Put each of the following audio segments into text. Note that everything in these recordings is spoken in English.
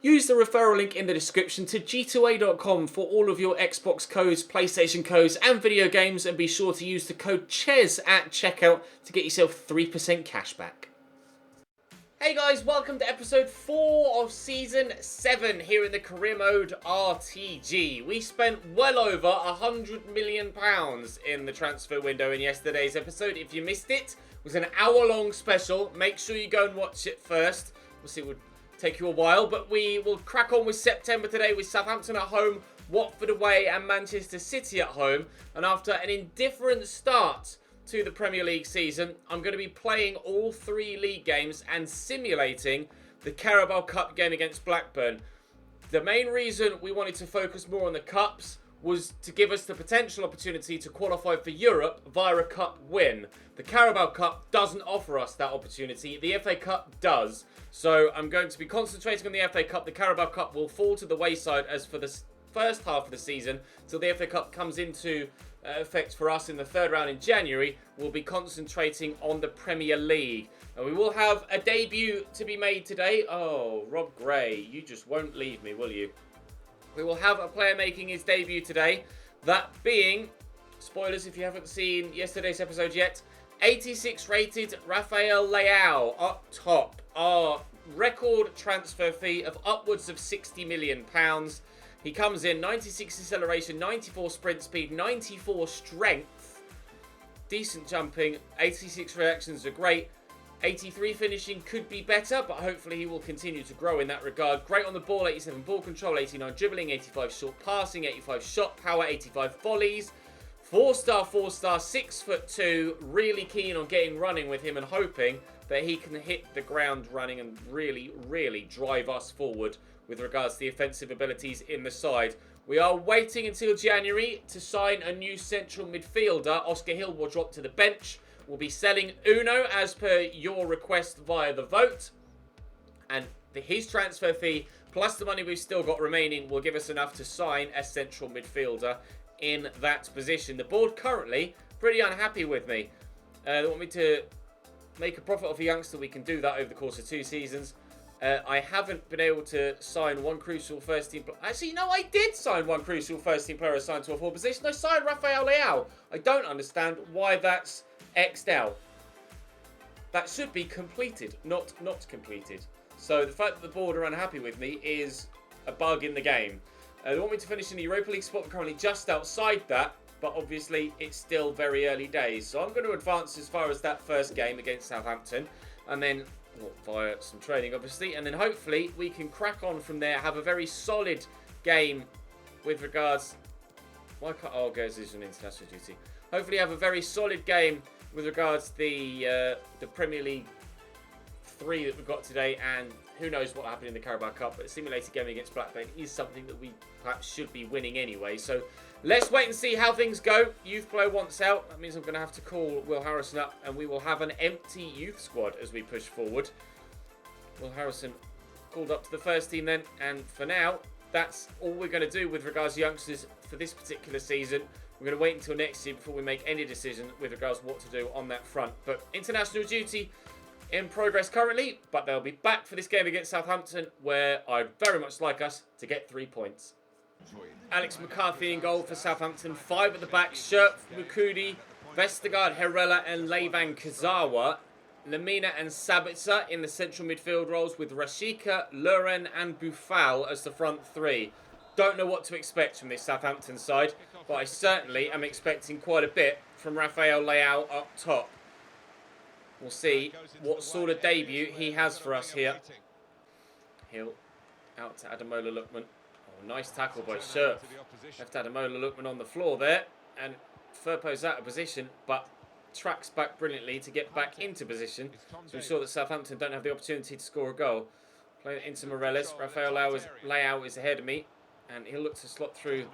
Use the referral link in the description to g2a.com for all of your Xbox codes, PlayStation codes and video games, and be sure to use the code CHES at checkout to get yourself 3% cash back. Hey guys, welcome to episode 4 of season 7 here in the career mode RTG. We spent well over £100 million in the transfer window in yesterday's episode. If you missed it, it was an hour-long special. Make sure you go and watch it first. Obviously, it would take you a while, but we will crack on with September today with Southampton at home, Watford away and Manchester City at home. And after an indifferent start to the Premier League season, I'm going to be playing all 3 league games and simulating the Carabao Cup game against Blackburn. The main reason we wanted to focus more on the Cups was to give us the potential opportunity to qualify for Europe via a Cup win. The Carabao Cup doesn't offer us that opportunity. The FA Cup does. So I'm going to be concentrating on the FA Cup. The Carabao Cup will fall to the wayside as for the first half of the season till the FA Cup comes into effect for us in the 3rd round in January. We'll be concentrating on the Premier League. And we will have a debut to be made today. Oh, Rob Gray, you just won't leave me, will you? We will have a player making his debut today. That being, spoilers if you haven't seen yesterday's episode yet, 86 rated Rafael Leao up top. Our record transfer fee of upwards of £60 million. He comes in 96 acceleration, 94 sprint speed, 94 strength. Decent jumping, 86 reactions are great. 83 finishing could be better, but hopefully he will continue to grow in that regard. Great on the ball, 87 ball control, 89 dribbling, 85 short passing, 85 shot power, 85 volleys. 4-star, 4-star, 6'2", really keen on getting running with him and hoping that he can hit the ground running and really, really drive us forward with regards to the offensive abilities in the side. We are waiting until January to sign a new central midfielder. Oscar Hill will drop to the bench. We'll be selling Uno as per your request via the vote. And his transfer fee plus the money we've still got remaining will give us enough to sign a central midfielder in that position. The board currently pretty unhappy with me. They want me to make a profit off a youngster. We can do that over the course of 2 seasons. I haven't been able to sign one crucial first team player. Actually, no, I did sign one crucial first team player assigned to a forward position. I signed Rafael Leao. I don't understand why that's X'd out. That should be completed, not completed. So the fact that the board are unhappy with me is a bug in the game. They want me to finish in the Europa League spot. I'm currently just outside that, but obviously it's still very early days. So I'm going to advance as far as that first game against Southampton, and then via some training, obviously, and then hopefully we can crack on from there. Have a very solid game with regards. Why can't Goes is on international duty? Hopefully, have a very solid game with regards to the Premier League 3 that we've got today, and who knows what will happen in the Carabao Cup, but a simulated game against Blackburn is something that we perhaps should be winning anyway. So let's wait and see how things go. Youth player wants out. That means I'm going to have to call Will Harrison up, and we will have an empty youth squad as we push forward. Will Harrison called up to the first team then, and for now, that's all we're going to do with regards to youngsters for this particular season. We're going to wait until next year before we make any decision with regards to what to do on that front. But international duty in progress currently, but they'll be back for this game against Southampton, where I'd very much like us to get 3 points. Alex McCarthy in goal for Southampton. 5 at the back. Sherp, Mukudi, Vestergaard, Herrera and Levan Kazawa. Lamina and Sabitzer in the central midfield roles, with Rashika, Luren and Boufal as the front 3. Don't know what to expect from this Southampton side, but I certainly am expecting quite a bit from Rafael Leao up top. We'll see what sort of debut he has for us here. Hill out to Ademola Lookman. Oh, nice tackle by Sherp. Left Ademola Lookman on the floor there, and Firpo's out of position, but tracks back brilliantly to get back into position to ensure that Southampton don't have the opportunity to score a goal. Play it into Morelos. Rafael Leao is ahead of me, and he'll look to slot through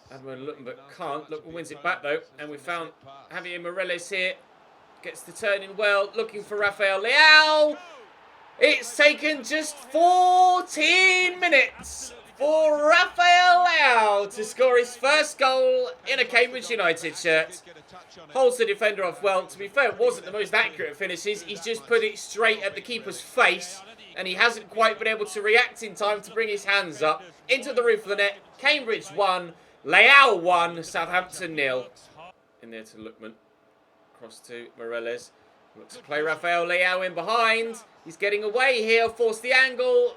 Ademola Lookman, but can't. Lookman wins it back though, and we found Javier Morelos here. Gets the turn in well, looking for Rafael Leao. It's taken just 14 minutes for Rafael Leao to score his first goal in a Cambridge United shirt. Holds the defender off well. To be fair, it wasn't the most accurate finishes. He's just put it straight at the keeper's face. and he hasn't quite been able to react in time to bring his hands up. Into the roof of the net. Cambridge 1, Leal 1, Southampton 0. In there to Lookman. Across to Morales. Looks to play Rafael Leal in behind. He's getting away here. Force the angle.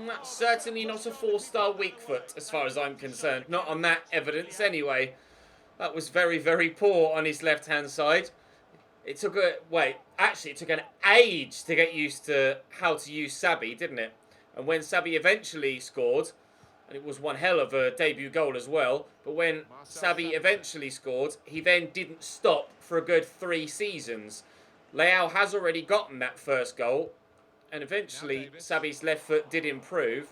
That's certainly not a 4-star weak foot as far as I'm concerned. Not on that evidence anyway. That was very, very poor on his left-hand side. It took it took an age to get used to how to use Sabi, didn't it? And when Sabi eventually scored, and it was one hell of a debut goal as well, but when Sabi eventually scored, he then didn't stop for a good 3 seasons. Leal has already gotten that first goal, and eventually Sabi's left foot did improve.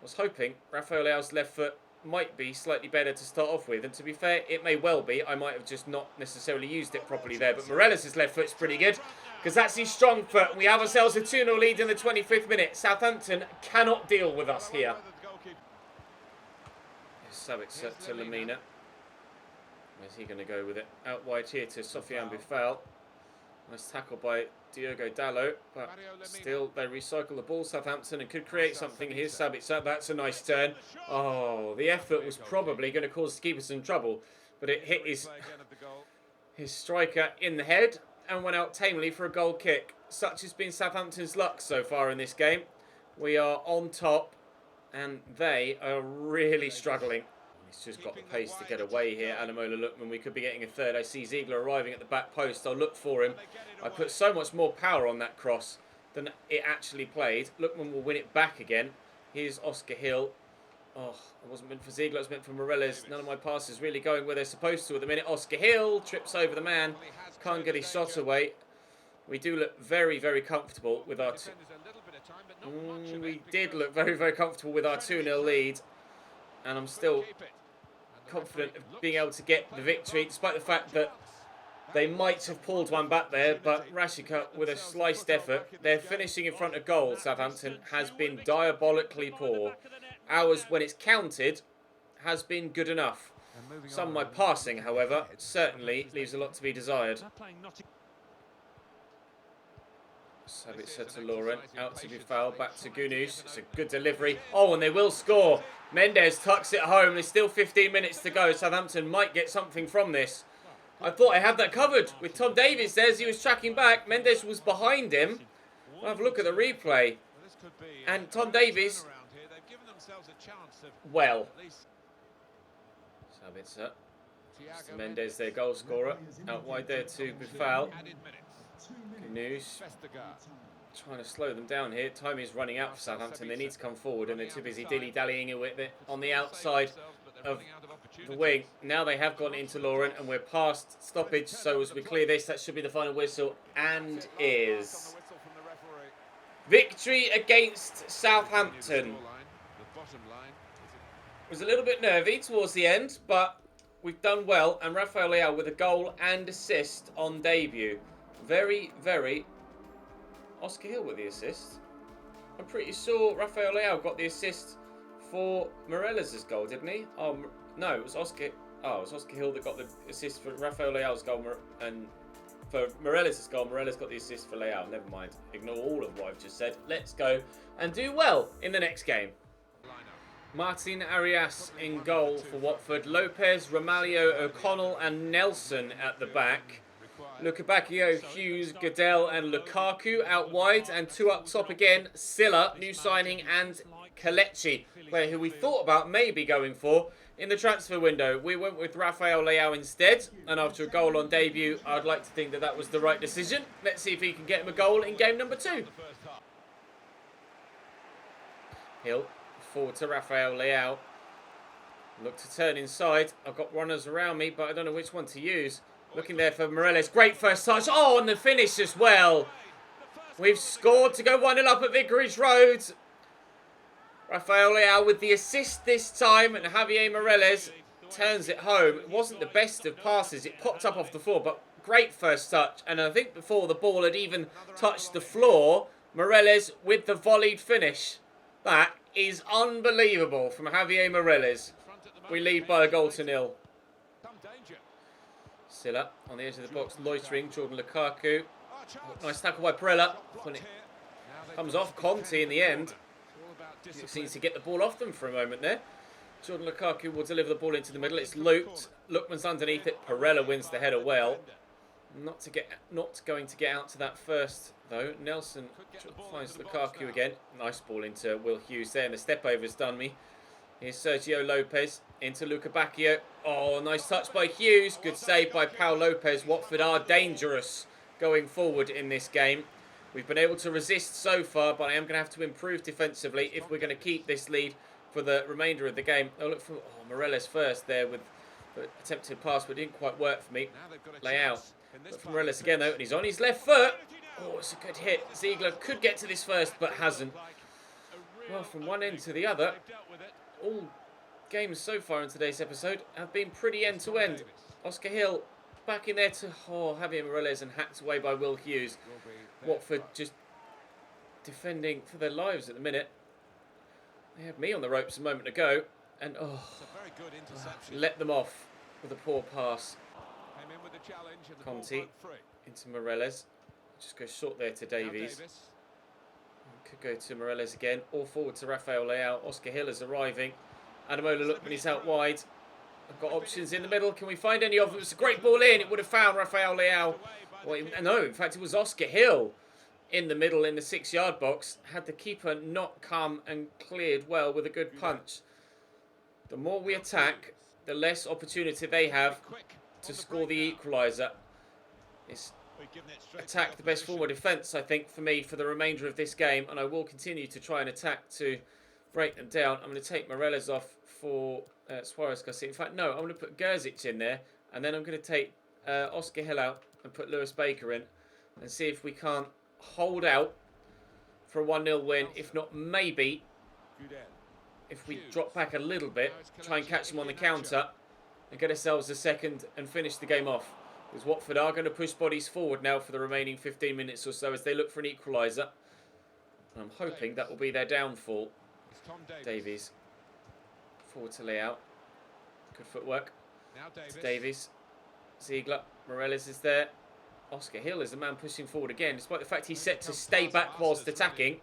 I was hoping Rafael Leal's left foot might be slightly better to start off with, and to be fair, it may well be. I might have just not necessarily used it properly there, but Morales' left foot's pretty good, because that's his strong foot. We have ourselves a 2-0 lead in the 25th minute. Southampton cannot deal with us here. Sabitzer to Lamina. Where's he going to go with it? Out wide here to Sofiane Boufal. Nice tackle by Diogo Dalot, but still they recycle the ball, Southampton, and could create something here. Sabitzer, that's a nice turn. Oh, the effort was probably going to cause the keeper some trouble, but it hit his striker in the head and went out tamely for a goal kick. Such has been Southampton's luck so far in this game. We are on top, and they are really struggling. He's just got the pace to get away here. Anamola Lookman, we could be getting a third. I see Ziegler arriving at the back post. I'll look for him. I put so much more power on that cross than it actually played. Lookman will win it back again. Here's Oscar Hill. Oh, it wasn't meant for Ziegler, it was meant for Morales. None of my passes really going where they're supposed to at the minute. Oscar Hill trips over the man. Can't get his shot away. We do look very, very comfortable with our... we did look very, very comfortable with our 2-0 lead. And I'm still confident of being able to get the victory, despite the fact that they might have pulled one back there, but Rashika, with a sliced effort, their finishing in front of goal, Southampton, has been diabolically poor. Ours, when it's counted, has been good enough. Some of my passing, however, certainly leaves a lot to be desired. Sabitzer to Lauren, out to Boufal, back to Gunus. It's a good delivery. Oh, and they will score. Mendes tucks it home. There's still 15 minutes to go. Southampton might get something from this. I thought I had that covered with Tom Davies there as he was tracking back. Mendes was behind him. I'll have a look at the replay. And Tom Davies, well, Sabitzer. Mendes, their goal scorer. Out wide there to Boufal. News. Trying to slow them down here. Time is running out for Southampton. They need to come forward, and they're too busy dilly-dallying with it on the outside of the wing. Now they have gone into Lauren, and we're past stoppage. So as we clear this, that should be the final whistle, and is victory against Southampton. Was a little bit nervy towards the end, but we've done well. And Rafael Leal with a goal and assist on debut. Very, very... Oscar Hill with the assist. I'm pretty sure Rafael Leal got the assist for Morales' goal, didn't he? Oh, no, it was Oscar... Oh, it was Oscar Hill that got the assist for Rafael Leal's goal, and for Morales' goal, Morales got the assist for Leal. Never mind. Ignore all of what I've just said. Let's go and do well in the next game. Martin Arias in goal for Watford. Lopez, Romalio, O'Connell and Nelson at the back. Lukabakio, Hughes, Goodell and Lukaku out wide, and 2 up top again, Silla, new signing, and Kelechi, player who we thought about maybe going for in the transfer window. We went with Rafael Leao instead, and after a goal on debut, I'd like to think that that was the right decision. Let's see if he can get him a goal in game number 2. Hill, forward to Rafael Leao. Look to turn inside. I've got runners around me, but I don't know which one to use. Looking there for Morales. Great first touch. Oh, and the finish as well. We've scored to go 1-0 up at Vicarage Road. Rafael Leao with the assist this time, and Javier Morales turns it home. It wasn't the best of passes. It popped up off the floor, but great first touch. And I think before the ball had even touched the floor, Morales with the volleyed finish. That is unbelievable from Javier Morales. We lead by a goal to 0. Silla on the edge of the box, loitering. Jordan Lukaku. Nice tackle by Perella. Comes off Conte in the end. Just needs to get the ball off them for a moment there. Jordan Lukaku will deliver the ball into the middle. It's looped. Lookman's underneath it. Perella wins the header well. Not going to get out to that first though. Nelson finds Lukaku again. Nice ball into Will Hughes there, and the step over's done me. Here's Sergio Lopez into Luca Bacchio. Oh, nice touch by Hughes. Good save by Pau Lopez. Watford are dangerous going forward in this game. We've been able to resist so far, but I am going to have to improve defensively if we're going to keep this lead for the remainder of the game. Oh, look for Morelos first there with the attempted pass, but it didn't quite work for me. Lay out. Look for Morelos again, though, and he's on his left foot. Oh, it's a good hit. Ziegler could get to this first, but hasn't. Well, from one end to the other, all games so far in today's episode have been pretty end-to-end. Oscar Hill back in there to Javier Morelos and hacked away by Will Hughes. Watford just defending for their lives at the minute. They had me on the ropes a moment ago, and let them off with a poor pass. Conte into Morelos. Just goes short there to Davies. Could go to Morelos again, or forward to Rafael Leao. Oscar Hill is arriving. Adamola Lookman is out wide. I've got options in the middle. Can we find any of them? It's a great ball in. It would have found Rafael Leao. Well, no, in fact, it was Oscar Hill in the middle in the 6-yard box. Had the keeper not come and cleared well with a good punch. The more we attack, the less opportunity they have to score the equaliser. It's attack the best form of defence, I think, for me for the remainder of this game, and I will continue to try and attack to break them down. I'm going to take Morelos off for Suarez Garcia. In fact, no, I'm going to put Gerzic in there, and then I'm going to take Oscar Hill out and put Lewis Baker in and see if we can't hold out for a 1-0 win. If not, maybe if we drop back a little bit, try and catch them on the counter and get ourselves a second and finish the game off. Because Watford are going to push bodies forward now for the remaining 15 minutes or so as they look for an equaliser. And I'm hoping that will be their downfall. Davies. Forward to Leao. Good footwork. To Davies. Ziegler. Morelos is there. Oscar Hill is the man pushing forward again. Despite the fact he's set to stay back whilst attacking,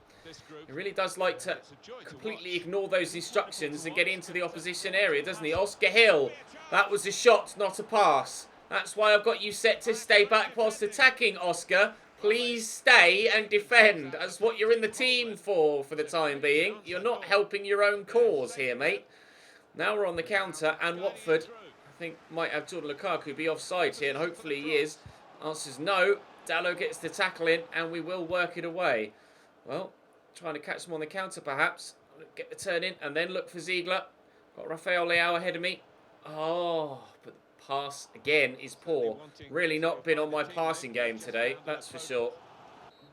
he really does like to completely ignore those instructions and get into the opposition area, doesn't he? Oscar Hill. That was a shot, not a pass. That's why I've got you set to stay back whilst attacking, Oscar. Please stay and defend. That's what you're in the team for the time being. You're not helping your own cause here, mate. Now we're on the counter, and Watford, I think, might have Jordan Lukaku be offside here, and hopefully he is. Answer's no. Dallo gets the tackle in, and we will work it away. Well, trying to catch them on the counter, perhaps. Get the turn in, and then look for Ziegler. Got Rafael Leao ahead of me. Oh, but pass again is poor. Really not been on my passing game today, that's for sure.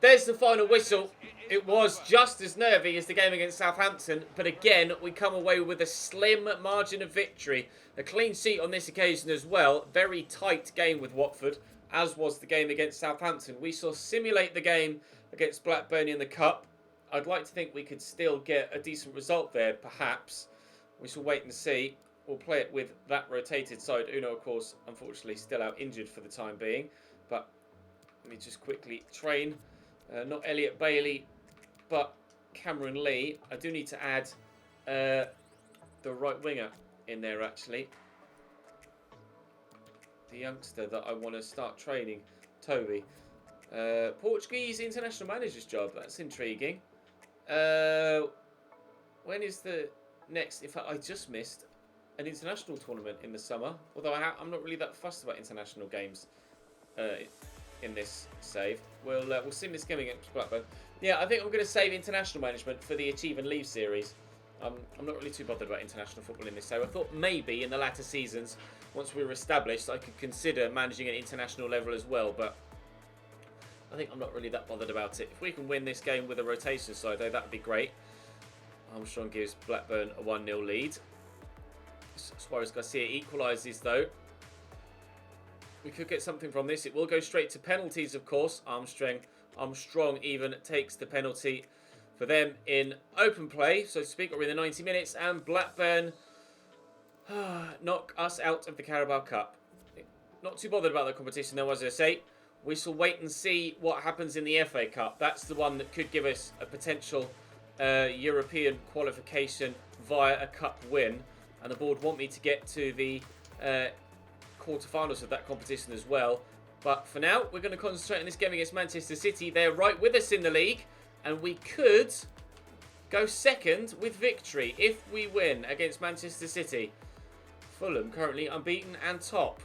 There's the final whistle. It was just as nervy as the game against Southampton, but again we come away with a slim margin of victory. A clean sheet on this occasion as well. Very tight game with Watford, as was the game against Southampton. We saw simulate the game against Blackburn in the Cup. I'd like to think we could still get a decent result there, perhaps. We shall wait and see. We'll play it with that rotated side. Uno, of course, unfortunately still out injured for the time being. But let me just quickly train. Not Elliot Bailey, but Cameron Lee. I do need to add the right winger in there, actually. The youngster that I want to start training, Toby. Portuguese international manager's job. That's intriguing. When is the next? In fact, I just missed an international tournament in the summer, although I'm not really that fussed about international games in this save. We'll sim this game against Blackburn. Yeah, I think I'm going to save international management for the Achieve and Leave series. I'm not really too bothered about international football in this save. I thought maybe in the latter seasons, once we were established, I could consider managing at international level as well, but I think I'm not really that bothered about it. If we can win this game with a rotation side, though, that would be great. Armstrong gives Blackburn a 1-0 lead. Suarez Garcia equalises, though. We could get something from this. It will go straight to penalties, of course. Armstrong even takes the penalty for them in open play, so to speak, or in the 90 minutes. And Blackburn knock us out of the Carabao Cup. Not too bothered about the competition, though, as I say. We shall wait and see what happens in the FA Cup. That's the one that could give us a potential European qualification via a cup win. And the board want me to get to the quarterfinals of that competition as well. But for now, we're going to concentrate on this game against Manchester City. They're right with us in the league. And we could go second with victory if we win against Manchester City. Fulham currently unbeaten and top.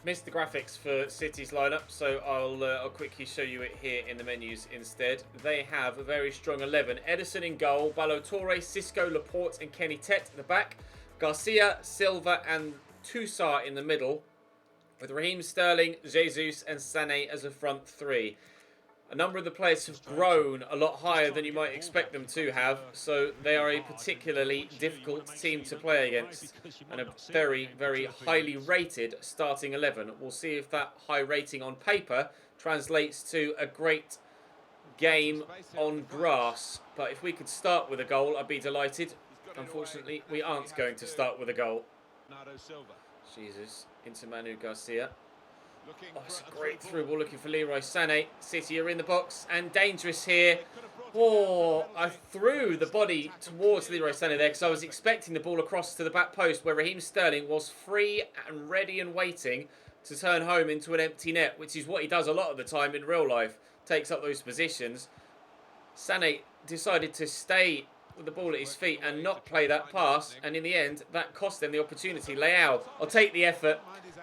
Missed the graphics for City's lineup, so I'll quickly show you it here in the menus instead. They have a very strong 11. Ederson in goal, Ballo-Touré, Xisco, Laporte and Kenny Tet at the back. Garcia, Silva and Toussaint in the middle, with Raheem Sterling, Jesus and Sané as a front three. A number of the players have grown a lot higher than you might expect them to have, so they are a particularly difficult team to play against, and a very, very highly rated starting 11. We'll see if that high rating on paper translates to a great game on grass. But if we could start with a goal, I'd be delighted. Unfortunately, we aren't going to start with a goal. Jesus, into Manu Garcia. Oh, it's a great through ball looking for Leroy Sané. City are in the box and dangerous here. Oh, I threw the body towards Leroy Sané there because I was expecting the ball across to the back post where Raheem Sterling was free and ready and waiting to turn home into an empty net, which is what he does a lot of the time in real life. Takes up those positions. Sané decided to stay with the ball at his feet and not play that pass, and in the end that cost them the opportunity. Leao, I'll take the effort.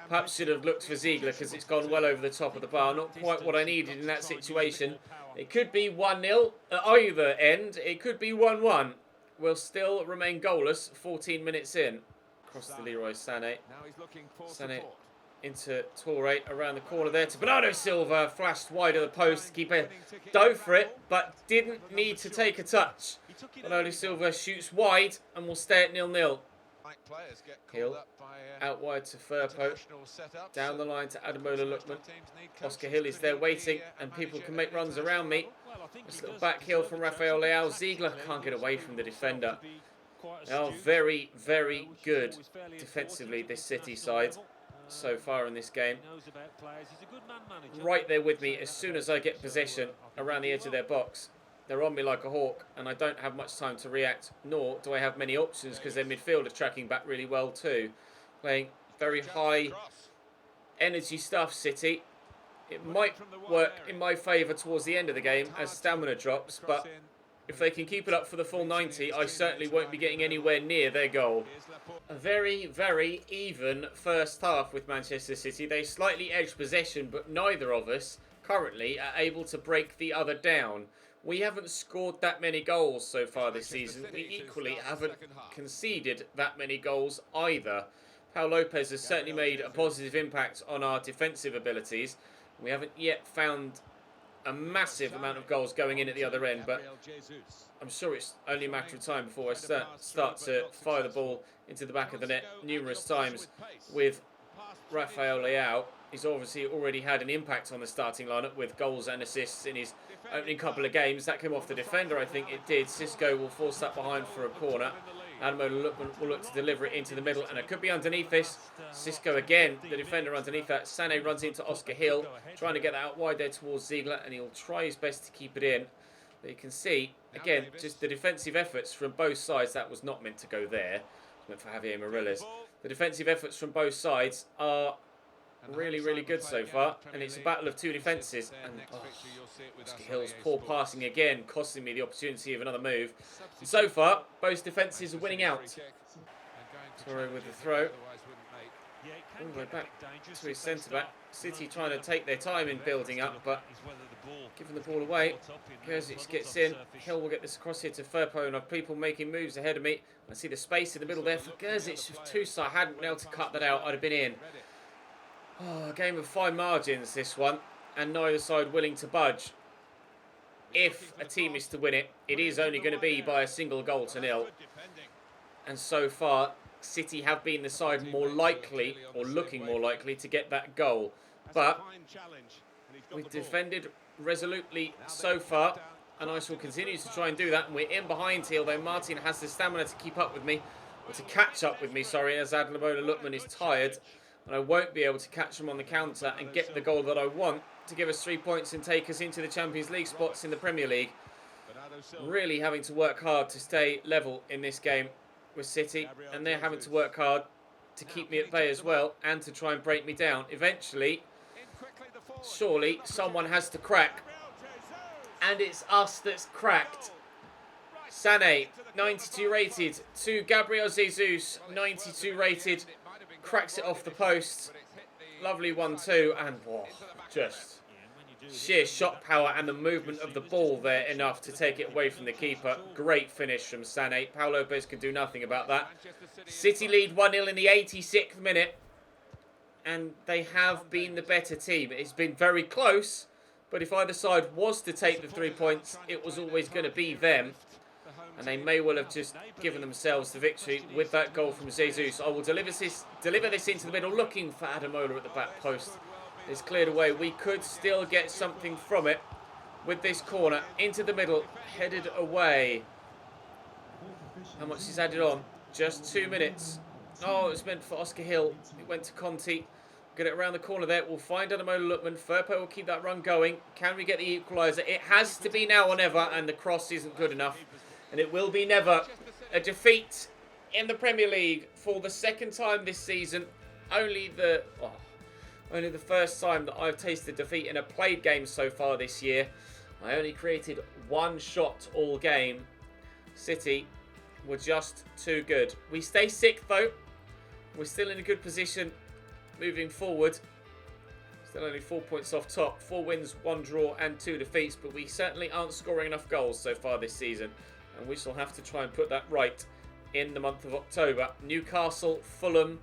Perhaps should have looked for Ziegler because it's gone well over the top of the bar. Not quite what I needed in that situation. It could be 1-0 at either end. It could be 1-1. We'll still remain goalless 14 minutes in. Across to Leroy Sané. Sané into Touré around the corner there to Bernardo Silva. Flashed wide of the post. Keeper dove for it but didn't need to take a touch. Bernardo Silva shoots wide and will stay at 0-0. Hill out wide to Firpo, down the line to Ademola Lookman. Oscar Hill is there waiting and people can make runs around me. This little back heel from Rafael Leao. Ziegler can't get away from the defender. They are very, very good defensively, this City side so far in this game. Right there with me as soon as I get possession around the edge of their box. They're on me like a hawk, and I don't have much time to react, nor do I have many options because their midfield are tracking back really well too. Playing very high energy stuff, City. It might work in my favour towards the end of the game as stamina drops, but if they can keep it up for the full 90, I certainly won't be getting anywhere near their goal. A very, very even first half with Manchester City. They slightly edge possession, but neither of us currently are able to break the other down. We haven't scored that many goals so far this season. We equally haven't conceded that many goals either. Pau Lopez has certainly made a positive impact on our defensive abilities. We haven't yet found a massive amount of goals going in at the other end, but I'm sure it's only a matter of time before I start to fire the ball into the back of the net numerous times with Rafael Leao. He's obviously already had an impact on the starting lineup with goals and assists in his opening couple of games. That came off the defender, I think it did. Xisco will force that behind for a corner. Ademola Lookman will look to deliver it into the middle, and it could be underneath this. Xisco again, the defender underneath that. Sané runs into Oscar Hill, trying to get that out wide there towards Ziegler, and he'll try his best to keep it in. But you can see, again, just the defensive efforts from both sides. That was not meant to go there. It was meant for Javier Morales. The defensive efforts from both sides are really, really good so far, and it's a battle of two defences. And Oscar Hill's poor passing again, costing me the opportunity of another move. And so far, both defences are winning out. Touré with the throw, all the way back to his centre back. City trying to take their time in building up, but giving the ball away. Gerzic gets in. Hill will get this across here to Firpo, and I've people making moves ahead of me. I see the space in the middle there for Gerzic. If Toussaint hadn't been able to cut that out, I'd have been in. Oh, a game of fine margins, this one, and neither side willing to budge. If a team is to win it, it is only going to be by a single goal to nil. And so far, City have been the side more likely, or looking more likely, to get that goal. But we've defended resolutely so far, and I shall continue to try and do that. And we're in behind here, though Martin has the stamina to keep up with me, or to catch up with me, sorry, as Ademola Lookman is tired. and I won't be able to catch them on the counter and get the goal that I want to give us 3 points and take us into the Champions League spots in the Premier League. Really having to work hard to stay level in this game with City, and they're having to work hard to keep me at bay as well and to try and break me down. Eventually, surely someone has to crack, and it's us that's cracked. Sané, 92 rated, to Gabriel Jesus, 92 rated, cracks it off the post. Lovely 1-2, and whoa, just sheer shot power and the movement of the ball there enough to take it away from the keeper. Great finish from Sané. Pau Lopez could do nothing about that. City lead 1-0 in the 86th minute, and they have been the better team. It's been very close, but if either side was to take the 3 points, it was always going to be them. And they may well have just given themselves the victory with that goal from Jesus. I will deliver this into the middle, looking for Ademola at the back post. It's cleared away. We could still get something from it with this corner. Into the middle, headed away. How much he's added on? Just 2 minutes. Oh, it was meant for Oscar Hill. It went to Conti. Get it around the corner there. We'll find Ademola Lookman. Firpo will keep that run going. Can we get the equaliser? It has to be now or never, and the cross isn't good enough. And it will be never. A defeat in the Premier League for the second time this season. Only the first time that I've tasted defeat in a played game so far this year. I only created 1 shot all game. City were just too good. We stay 6th though. We're still in a good position moving forward. Still only 4 points off top. 4 wins, 1 draw and 2 defeats. But we certainly aren't scoring enough goals so far this season. And we shall have to try and put that right in the month of October. Newcastle, Fulham,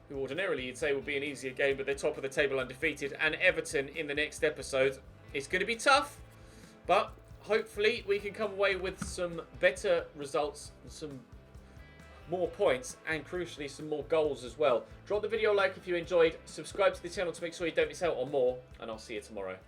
who ordinarily you'd say would be an easier game, but they're top of the table undefeated, and Everton in the next episode. It's going to be tough, but hopefully we can come away with some better results, some more points, and crucially some more goals as well. Drop the video a like if you enjoyed, subscribe to the channel to make sure you don't miss out on more, and I'll see you tomorrow.